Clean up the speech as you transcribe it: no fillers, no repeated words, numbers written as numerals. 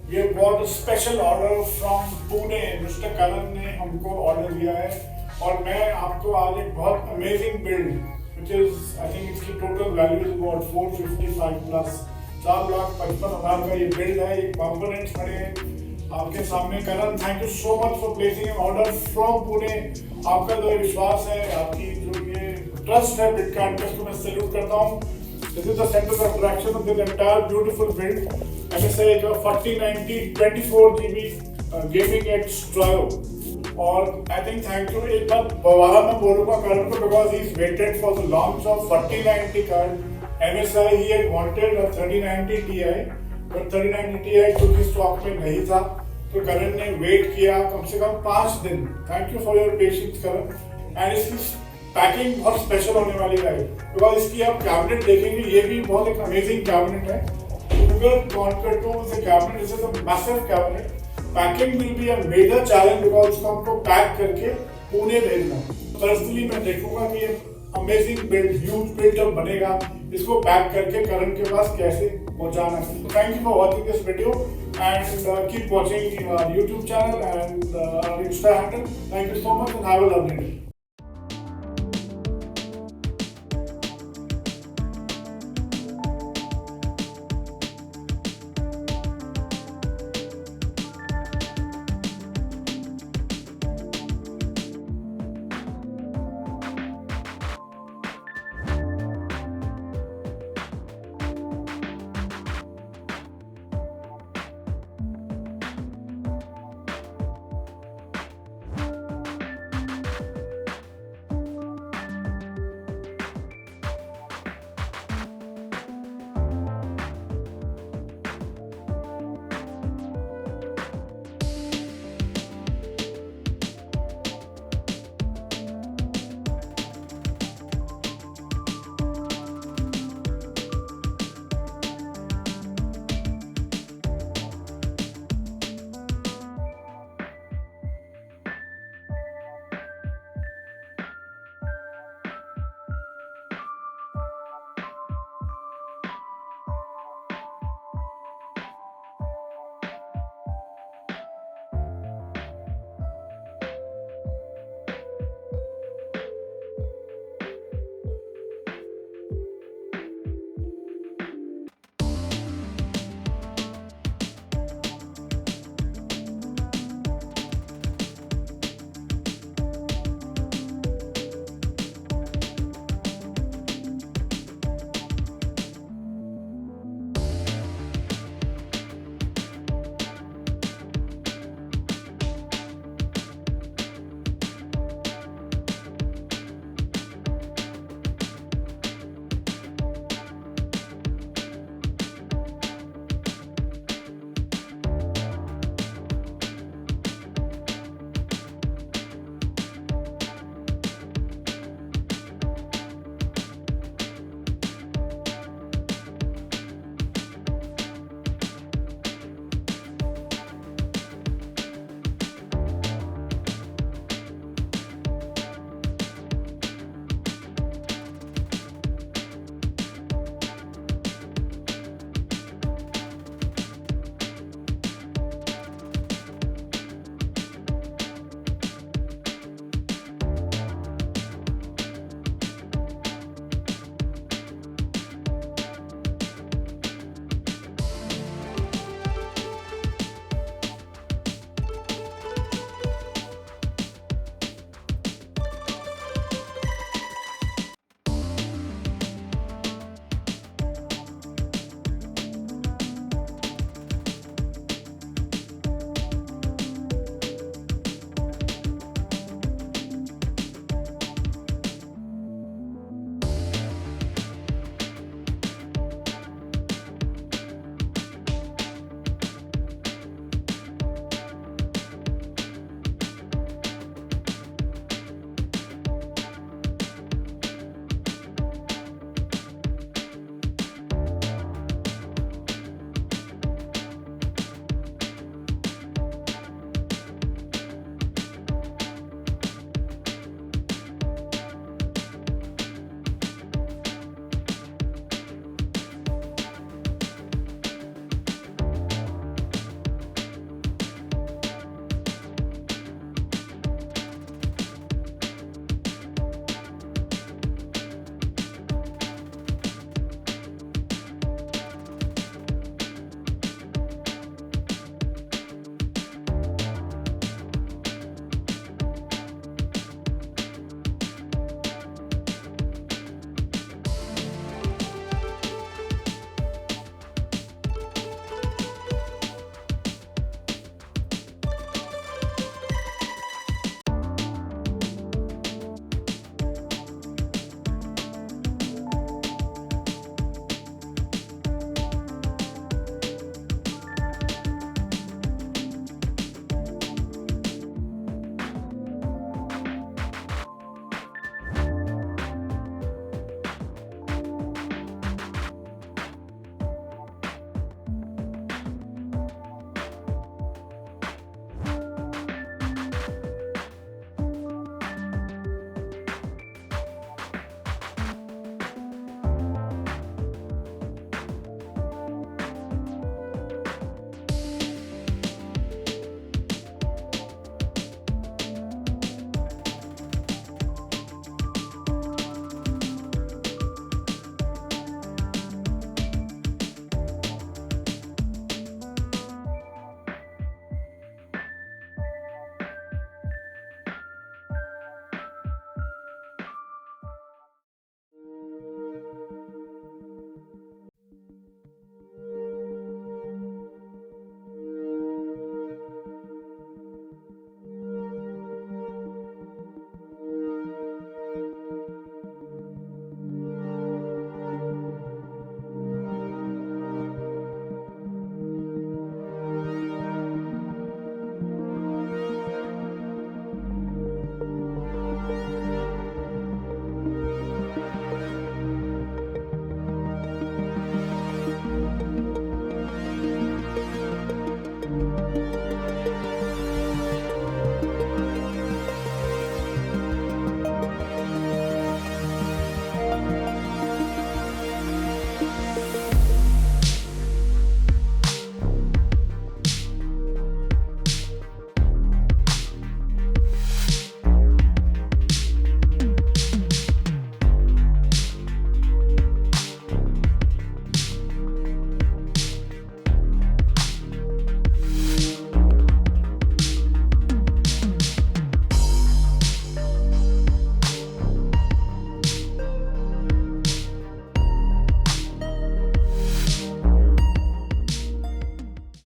We have got a special order from Pune. Mr. Karan ने हमको order दिया है और मैं आपको आज एक बहुत amazing build which is I think इसकी total value is about 455 plus 4,55,000 का ये बिल्ड है। ये कंपोनेंट्स पड़े हैं आपके सामने। Karan, thank you so much for placing an order from Pune. आपका जो विश्वास है, आपकी जो ये ट्रस्ट है बिटकार्ड पे, उसको मैं सैल्यूट करता हूँ। This is the center of attraction of this entire beautiful build. MSI का 4090 24GB gaming X Trio और I think thank you एक बार दोबारा मैं बोलूँगा करण को because he's waited for the launch of 4090 card. MSI he had wanted a 3090 Ti but 3090 Ti क्योंकि stock में नहीं था तो करण ने वेट किया कम से कम 5 दिन। Thank you for your patience Karan. And इसकी पैकिंग बहुत स्पेशल होने वाली है बिकॉज इसकी आप कैबिनेट देखेंगे, ये भी बहुत एक अमेजिंग कैबिनेट है। Cabinet this is a massive cabinet. Packing will be a major challenge because इसको हमको पैक करके पुणे भेजना है। पर्सनली मैं देखूंगा कि ये अमेजिंग बिल्ड, ह्यूज बिल्ड जब बनेगा इसको पैक करके करण के पास कैसे पहुंचाना है। Thank you for watching this video and keep watching YouTube channel and Insta handle. Thank you so much and have a lovely day.